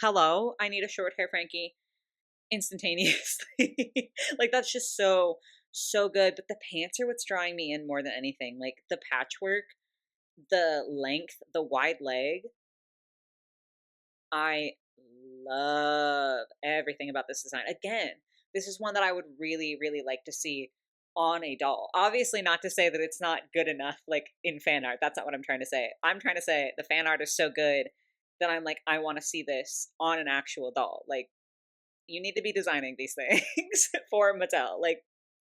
Hello, I need a short hair Frankie instantaneously. Like that's just so good. But the pants are what's drawing me in more than anything. Like the patchwork, the length, the wide leg. I love everything about this design. Again, this is one that I would really like to see on a doll. Obviously not to say that it's not good enough like in fan art. That's not what I'm trying to say. I'm trying to say the fan art is so good that I'm like, I want to see this on an actual doll. Like, you need to be designing these things for Mattel. Like,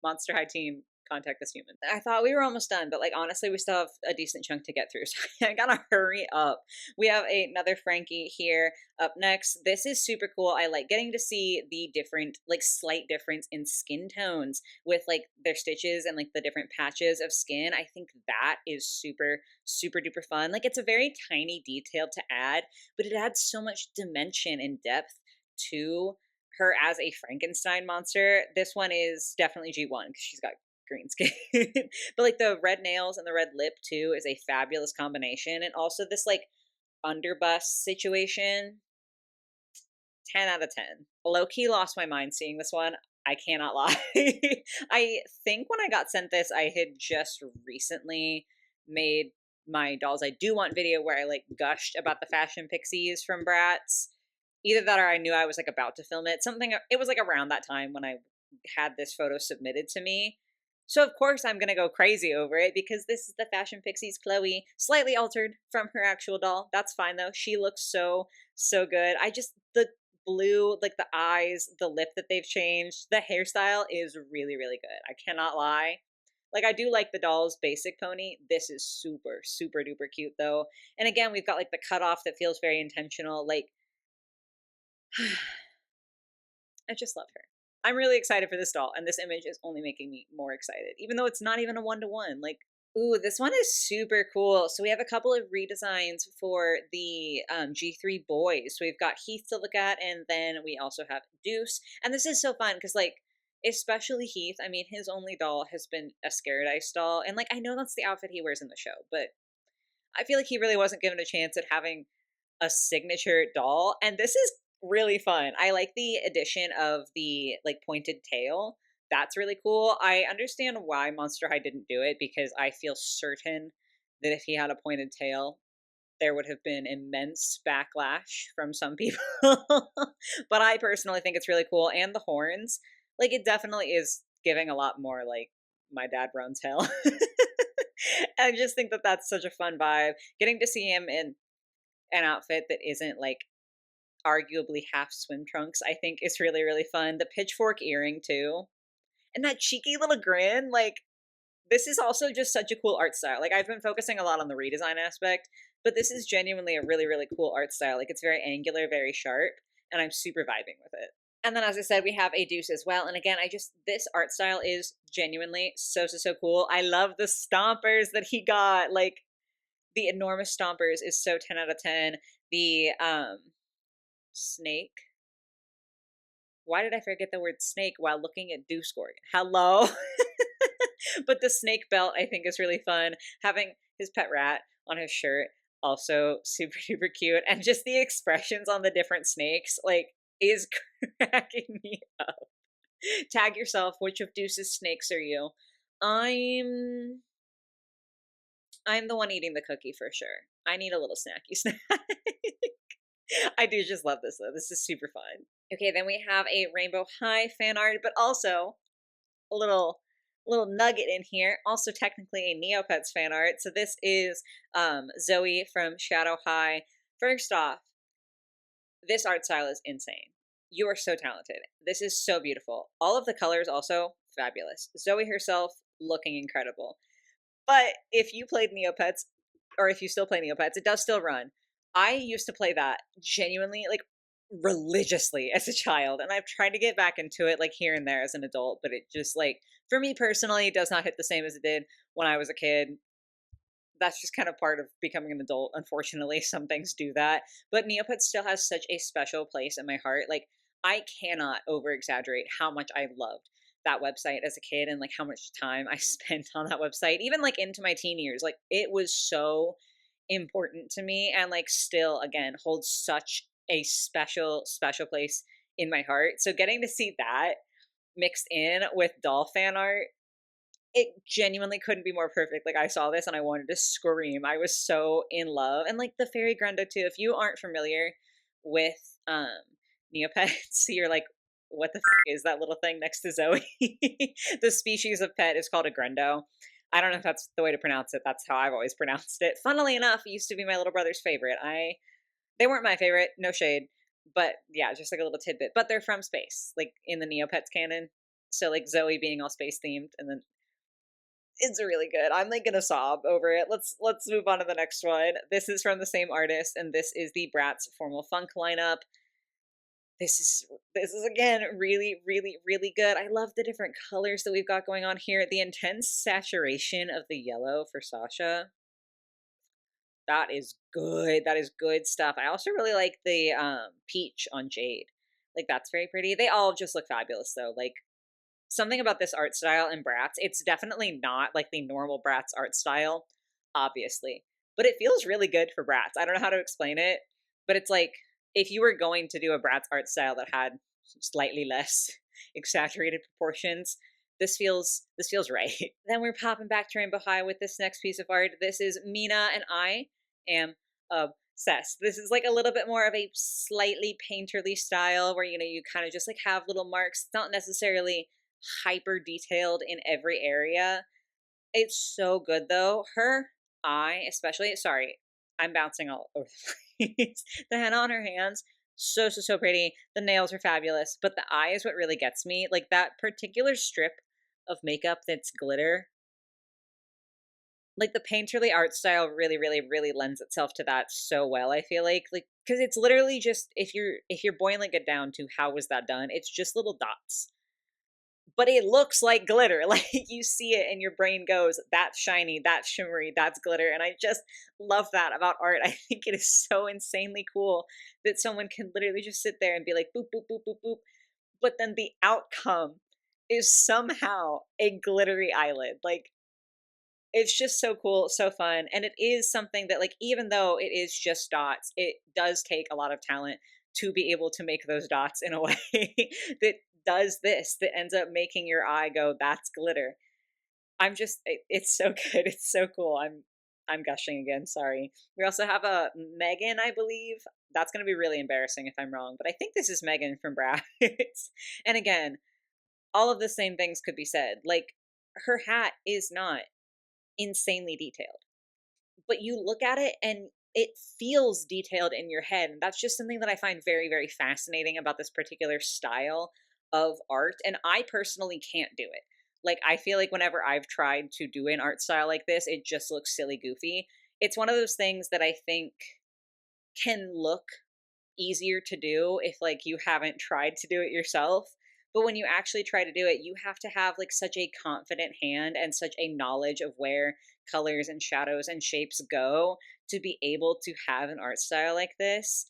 Monster High team, contact us human. I thought we were almost done, but like honestly, we still have a decent chunk to get through, so I gotta hurry up. We have another Frankie here up next. This is super cool. I like getting to see the different, like slight difference in skin tones with like their stitches and like the different patches of skin. I think that is super duper fun. Like it's a very tiny detail to add, but it adds so much dimension and depth to her as a Frankenstein monster. This one is definitely G1 because she's got green skin. But like the red nails and the red lip too is a fabulous combination. And also this like underbust situation, 10 out of 10. Low-key lost my mind seeing this one. I cannot lie. I think when I got sent this, I had just recently made my Dolls I Do Want video where I like gushed about the fashion pixies from Bratz. Either that or I knew I was like about to film it. Something, it was like around that time when I had this photo submitted to me. So of course I'm gonna go crazy over it because this is the Fashion Pixies Chloe, slightly altered from her actual doll. That's fine though. She looks so good. I just, the blue, like the eyes, the lip that they've changed, the hairstyle is really good. I cannot lie. Like I do like the doll's basic pony. This is super duper cute though. And again, we've got like the cutoff that feels very intentional. Like I just love her. I'm really excited for this doll, and this image is only making me more excited, even though it's not even a one-to-one. Like, ooh, this one is super cool. So we have a couple of redesigns for the G3 boys. So we've got Heath to look at, and then we also have Deuce. And this is so fun because, like, especially Heath, I mean, his only doll has been a Scared-Ice doll. And, like, I know that's the outfit he wears in the show, but I feel like he really wasn't given a chance at having a signature doll. And this is really fun. I like the addition of the like pointed tail. That's really cool. I understand why Monster High didn't do it because I feel certain that if he had a pointed tail, there would have been immense backlash from some people. But I personally think it's really cool. And the horns, like it definitely is giving a lot more like my dad runs hell. I just think that that's such a fun vibe. Getting to see him in an outfit that isn't like arguably half swim trunks, I think is really fun. The pitchfork earring too. And that cheeky little grin, like this is also just such a cool art style. Like I've been focusing a lot on the redesign aspect, but this is genuinely a really cool art style. Like it's very angular, very sharp, and I'm super vibing with it. And then as I said, we have a Deuce as well. And again, this art style is genuinely so cool. I love the stompers that he got. Like the enormous stompers is so 10 out of 10. The snake. Why did I forget the word snake while looking at Deuce Gorgon? Hello? But the snake belt I think is really fun. Having his pet rat on his shirt, also super duper cute. And just the expressions on the different snakes, like, is cracking me up. Tag yourself. Which of Deuce's snakes are you? I'm the one eating the cookie for sure. I need a little snacky snack. I do just love this though. This is super fun. Okay, then we have a Rainbow High fan art, but also a little nugget in here. Also technically a Neopets fan art. So this is Zoe from Shadow High. First off, this art style is insane. You are so talented. This is so beautiful. All of the colors also fabulous. Zoe herself looking incredible. But if you played Neopets, or if you still play Neopets, it does still run. I used to play that genuinely, like religiously as a child, and I've tried to get back into it like here and there as an adult, but it just like for me personally it does not hit the same as it did when I was a kid. That's just kind of part of becoming an adult. Unfortunately, some things do that. But Neopets still has such a special place in my heart. Like, I cannot over exaggerate how much I loved that website as a kid and like how much time I spent on that website, even like into my teen years. Like, it was so important to me and like still, again, holds such a special, special place in my heart. So, getting to see that mixed in with doll fan art, it genuinely couldn't be more perfect. Like I saw this and I wanted to scream. I was so in love. And like the fairy Grendo too. If you aren't familiar with Neopets, you're like, what the fuck is that little thing next to Zoe? The species of pet is called a Grendo. I don't know if that's the way to pronounce it. That's how I've always pronounced it. Funnily enough, it used to be my little brother's favorite. They weren't my favorite, no shade. But yeah, just like a little tidbit. But they're from space, like in the Neopets canon. So like Zoe being all space themed, and then it's really good. I'm like gonna sob over it. Let's move on to the next one. This is from the same artist, and this is the Bratz Formal Funk lineup. This is again really, really, really good. I love the different colors that we've got going on here. The intense saturation of the yellow for Sasha. That is good. That is good stuff. I also really like the peach on Jade. Like that's very pretty. They all just look fabulous though. Like something about this art style in Bratz, it's definitely not like the normal Bratz art style, obviously, but it feels really good for Bratz. I don't know how to explain it, but it's like if you were going to do a Bratz art style that had slightly less exaggerated proportions, this feels right. Then we're popping back to Rainbow High with this next piece of art. This is Mina and I am obsessed. This is like a little bit more of a slightly painterly style where you kind of just like have little marks. It's not necessarily hyper detailed in every area. It's so good though. Her eye, especially, sorry, I'm bouncing all over the place. The henna on her hands, so, so, so pretty. The nails are fabulous, but the eye is what really gets me. Like that particular strip of makeup that's glitter. Like the painterly art style really, really, really lends itself to that so well, I feel like because it's literally just if you're boiling it down to how was that done, it's just little dots, but it looks like glitter. Like you see it and your brain goes, that's shiny, that's shimmery, that's glitter. And I just love that about art. I think it is so insanely cool that someone can literally just sit there and be like, boop, boop, boop, boop, boop. But then the outcome is somehow a glittery eyelid. Like it's just so cool, so fun. And it is something that, like, even though it is just dots, it does take a lot of talent to be able to make those dots in a way that does this, that ends up making your eye go, that's glitter. It's so good. It's so cool. I'm gushing again. Sorry. We also have a Megan, I believe. That's going to be really embarrassing if I'm wrong, but I think this is Megan from Bratz. And again, all of the same things could be said. Like, her hat is not insanely detailed, but you look at it and it feels detailed in your head. And that's just something that I find very, very fascinating about this particular style of art. And I personally can't do it. Like, I feel like whenever I've tried to do an art style like this, it just looks silly goofy. It's one of those things that I think can look easier to do if like you haven't tried to do it yourself. But when you actually try to do it, you have to have like such a confident hand and such a knowledge of where colors and shadows and shapes go to be able to have an art style like this.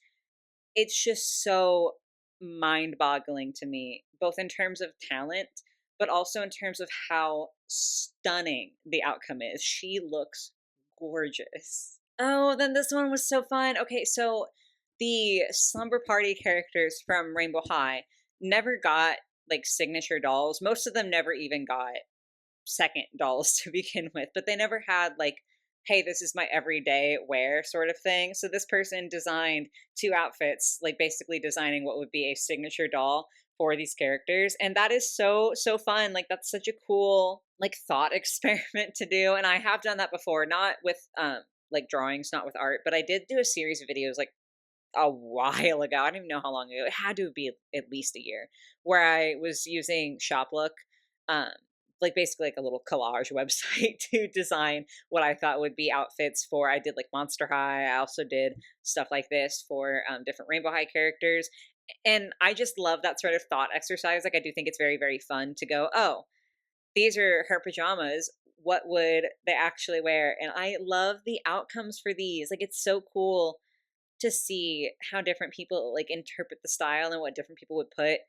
It's just so mind-boggling to me, both in terms of talent, but also in terms of how stunning the outcome is. She looks gorgeous. Oh, then this one was so fun. Okay, so the Slumber Party characters from Rainbow High never got like signature dolls. Most of them never even got second dolls to begin with, but they never had like, hey, this is my everyday wear sort of thing. So this person designed two outfits, like basically designing what would be a signature doll for these characters. And that is so, so fun. Like that's such a cool like thought experiment to do. And I have done that before, not with like drawings, not with art, but I did do a series of videos like a while ago. I don't even know how long ago. It had to be at least a year, where I was using Shoplook, um, like basically like a little collage website to design what I thought would be outfits for. I did like Monster High. I also did stuff like this for different Rainbow High characters. And I just love that sort of thought exercise. Like, I do think it's very, very fun to go, oh, these are her pajamas. What would they actually wear? And I love the outcomes for these. Like, it's so cool to see how different people like interpret the style and what different people would put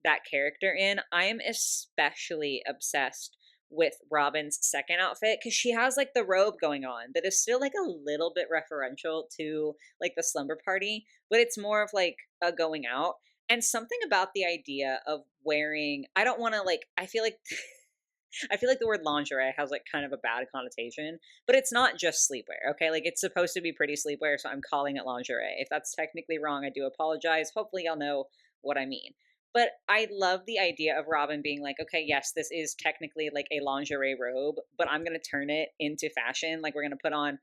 that character in. I am especially obsessed with Robin's second outfit because she has like the robe going on that is still like a little bit referential to like the slumber party, but it's more of like a going out. And something about the idea of wearing, I don't want to like, I feel like I feel like the word lingerie has like kind of a bad connotation, but it's not just sleepwear, okay? Like, it's supposed to be pretty sleepwear, so I'm calling it lingerie. If that's technically wrong, I do apologize. Hopefully y'all know what I mean. But I love the idea of Robin being like, okay, yes, this is technically like a lingerie robe, but I'm going to turn it into fashion. Like, we're going to put on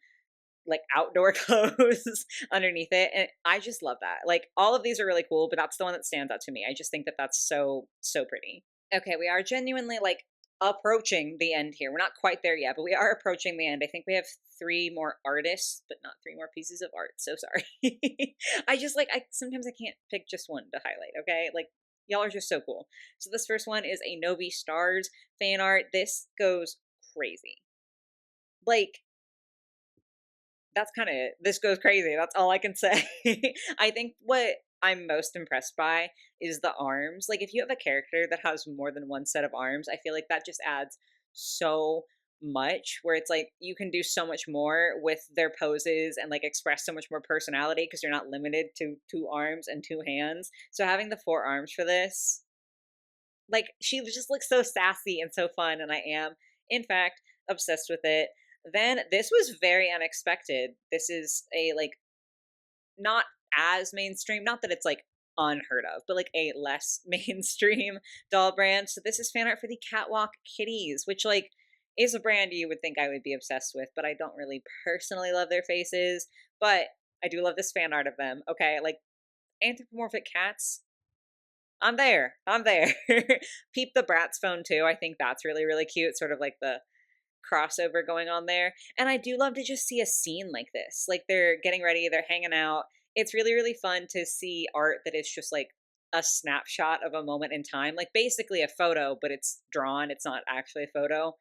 like outdoor clothes underneath it. And I just love that. Like, all of these are really cool, but that's the one that stands out to me. I just think that that's so, so pretty. Okay, we are genuinely like approaching the end here. We're not quite there yet, but we are approaching the end. I think we have 3 more artists, but not 3 more pieces of art. So sorry. I just like, I sometimes I can't pick just one to highlight, okay? Like, y'all are just so cool. So this first one is a Novi Stars fan art. This goes crazy. Like, that's kind of it. This goes crazy. That's all I can say. I think what I'm most impressed by is the arms. Like, if you have a character that has more than one set of arms, I feel like that just adds so much, where it's like you can do so much more with their poses and like express so much more personality because you're not limited to 2 arms and 2 hands. So having the 4 arms for this, like, she just looks so sassy and so fun, and I am, in fact, obsessed with it. Then this was very unexpected. This is a like not as mainstream, not that it's like unheard of, but like a less mainstream doll brand. So this is fan art for the Catwalk Kitties, which like is a brand you would think I would be obsessed with, but I don't really personally love their faces. But I do love this fan art of them. Okay, like anthropomorphic cats. I'm there. I'm there. Peep the Bratz phone too. I think that's really, really cute. Sort of like the crossover going on there. And I do love to just see a scene like this. Like, they're getting ready, they're hanging out. It's really, really fun to see art that is just like a snapshot of a moment in time. Like, basically a photo, but it's drawn. It's not actually a photo.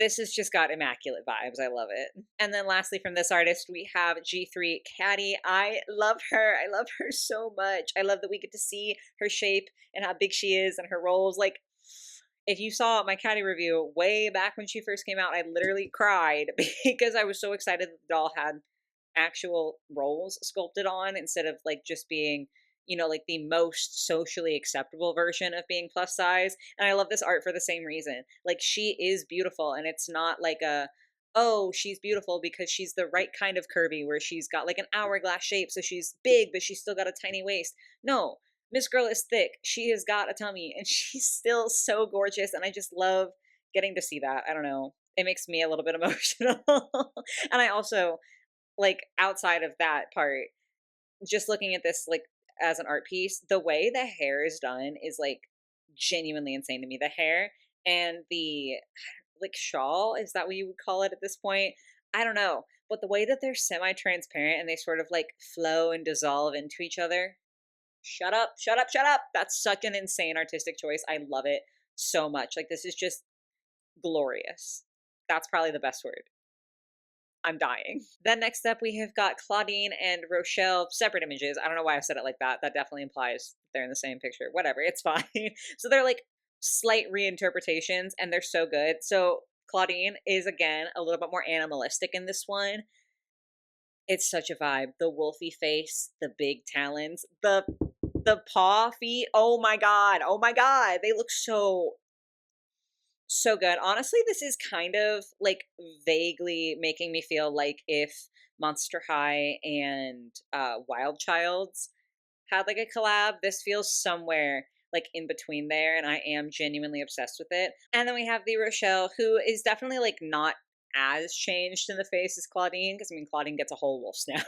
This has just got immaculate vibes. I love it. And then lastly, from this artist, we have G3 Caddy. I love her. I love her so much. I love that we get to see her shape and how big she is and her rolls. Like, if you saw my Caddy review way back when she first came out, I literally cried because I was so excited that the doll had actual rolls sculpted on instead of like just being, you know, like the most socially acceptable version of being plus size. And I love this art for the same reason. Like, she is beautiful, and it's not like a, oh, she's beautiful because she's the right kind of curvy where she's got like an hourglass shape, so she's big, but she's still got a tiny waist. No, Miss Girl is thick. She has got a tummy, and she's still so gorgeous. And I just love getting to see that. I don't know. It makes me a little bit emotional. And I also, like, outside of that part, just looking at this, like, as an art piece, the way the hair is done is, like, genuinely insane to me. The hair and the, like, shawl, is that what you would call it at this point? I don't know. But the way that they're semi-transparent and they sort of, like, flow and dissolve into each other, shut up, shut up, shut up. That's such an insane artistic choice. I love it so much. Like, this is just glorious. That's probably the best word. I'm dying. Then next up, we have got Claudine and Rochelle, separate images. I don't know why I said it like that. That definitely implies they're in the same picture. Whatever, it's fine. So they're like slight reinterpretations, and they're so good. So Claudine is, again, a little bit more animalistic in this one. It's such a vibe. The wolfy face, the big talons, the paw feet. Oh my god. Oh my god. They look so good. Honestly, this is kind of like vaguely making me feel like if Monster High and Wild Childs had like a collab. This feels somewhere like in between there, and I am genuinely obsessed with it. And then we have the Rochelle, who is definitely like not as changed in the face as Claudine, because I mean, Claudine gets a whole wolf's now.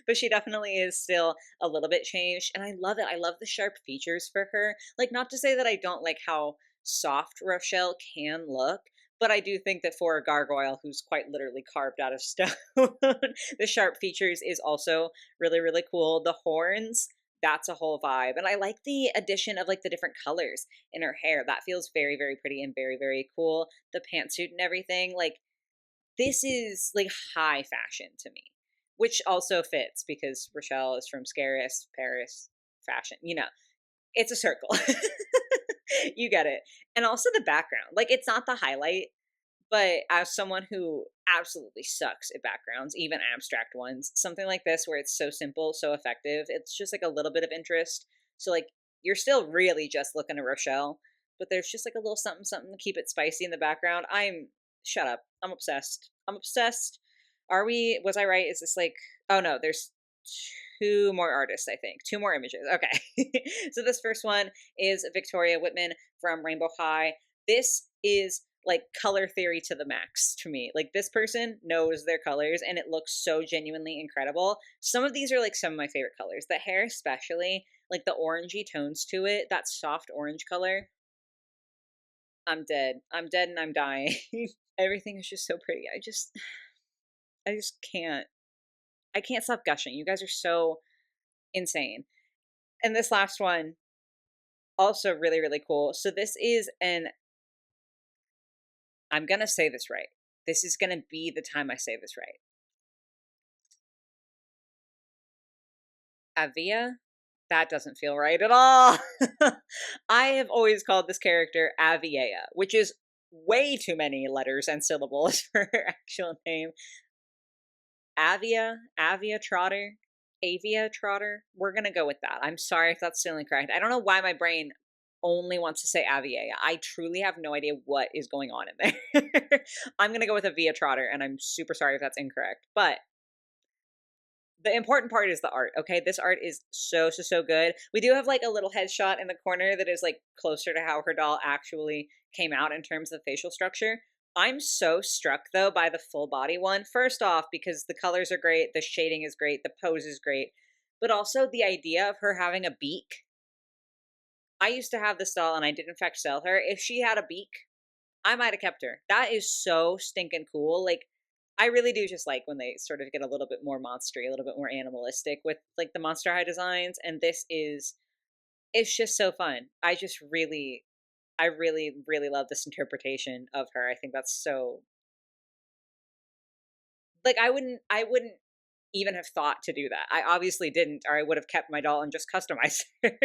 But she definitely is still a little bit changed, and I love it. I love the sharp features for her. Like, not to say that I don't like how soft Rochelle can look. But I do think that for a gargoyle who's quite literally carved out of stone, the sharp features is also really, really cool. The horns, that's a whole vibe. And I like the addition of like the different colors in her hair. That feels very, very pretty and very, very cool. The pantsuit and everything, like this is like high fashion to me, which also fits because Rochelle is from Scaris, Paris, fashion, you know, it's a circle. You get it. And also the background, like it's not the highlight, but as someone who absolutely sucks at backgrounds, even abstract ones, something like this where it's so simple, so effective, it's just like a little bit of interest. So like you're still really just looking at Rochelle, but there's just like a little something something to keep it spicy in the background. Shut up. I'm obsessed. I'm obsessed. Was I right? Is this like, oh no, there's two more artists, I think. Two more images. Okay. So this first one is Victoria Whitman from Rainbow High. This is like color theory to the max to me. Like this person knows their colors and it looks so genuinely incredible. Some of these are like some of my favorite colors. The hair especially, like the orangey tones to it, that soft orange color. I'm dead. I'm dead and I'm dying. Everything is just so pretty. I just can't. I can't stop gushing. You guys are so insane. And this last one, also really, really cool. So this is I'm going to say this right. This is going to be the time I say this right. Avia? That doesn't feel right at all. I have always called this character Aviea, which is way too many letters and syllables for her actual name. Avia Trotter, Avia Trotter. We're going to go with that. I'm sorry if that's still incorrect. I don't know why my brain only wants to say Aviea. I truly have no idea what is going on in there. I'm going to go with Avia Trotter, and I'm super sorry if that's incorrect. But the important part is the art, okay? This art is so, so, so good. We do have like a little headshot in the corner that is like closer to how her doll actually came out in terms of facial structure. I'm so struck though by the full body one. First off, because the colors are great, the shading is great, the pose is great, but also the idea of her having a beak. I used to have this doll and I did in fact sell her. If she had a beak, I might have kept her. That is so stinking cool. Like, I really do just like when they sort of get a little bit more monstery, a little bit more animalistic with like the Monster High designs. And it's just so fun. I really, really love this interpretation of her. I think that's so, like, I wouldn't even have thought to do that. I obviously didn't, or I would have kept my doll and just customized her.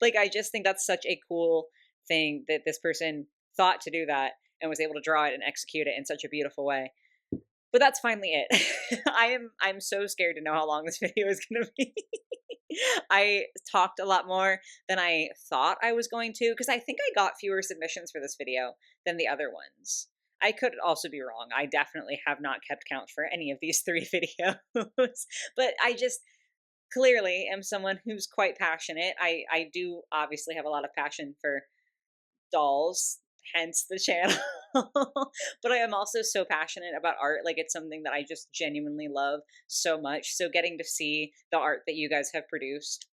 Like, I just think that's such a cool thing that this person thought to do that and was able to draw it and execute it in such a beautiful way. But that's finally it. I'm so scared to know how long this video is going to be. I talked a lot more than I thought I was going to because I think I got fewer submissions for this video than the other ones. I could also be wrong. I definitely have not kept count for any of these 3 videos. But I just clearly am someone who's quite passionate. I do obviously have a lot of passion for dolls, hence the channel. But I am also so passionate about art. Like, it's something that I just genuinely love so much. So getting to see the art that you guys have produced,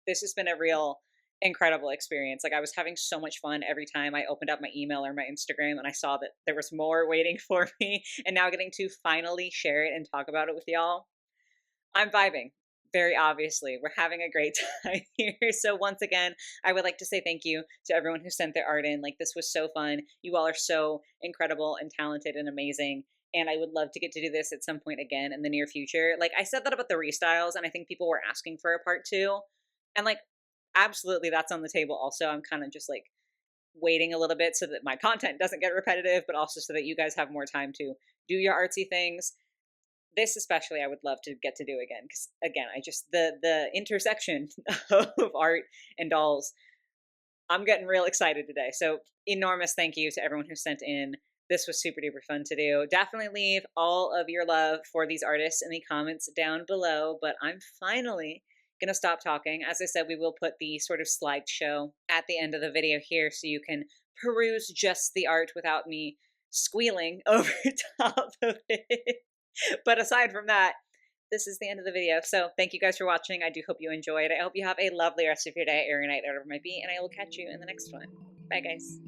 this has been a real incredible experience. Like, I was having so much fun every time I opened up my email or my Instagram and I saw that there was more waiting for me, and now getting to finally share it and talk about it with y'all. I'm vibing. Very obviously, we're having a great time here. So once again, I would like to say thank you to everyone who sent their art in. Like, this was so fun. You all are so incredible and talented and amazing. And I would love to get to do this at some point again in the near future. Like, I said that about the restyles, and I think people were asking for a part 2. And like, absolutely, that's on the table also. I'm kind of just like waiting a little bit so that my content doesn't get repetitive, but also so that you guys have more time to do your artsy things. This especially I would love to get to do again, because again, I just the intersection of art and dolls, I'm getting real excited today. So enormous thank you to everyone who sent in. This was super duper fun to do. Definitely leave all of your love for these artists in the comments down below. But I'm finally gonna stop talking. As I said, we will put the sort of slideshow at the end of the video here so you can peruse just the art without me squealing over top of it. But aside from that, this is the end of the video. So thank you guys for watching. I do hope you enjoyed. I hope you have a lovely rest of your day or your night, whatever it might be, and I will catch you in the next one. Bye, guys.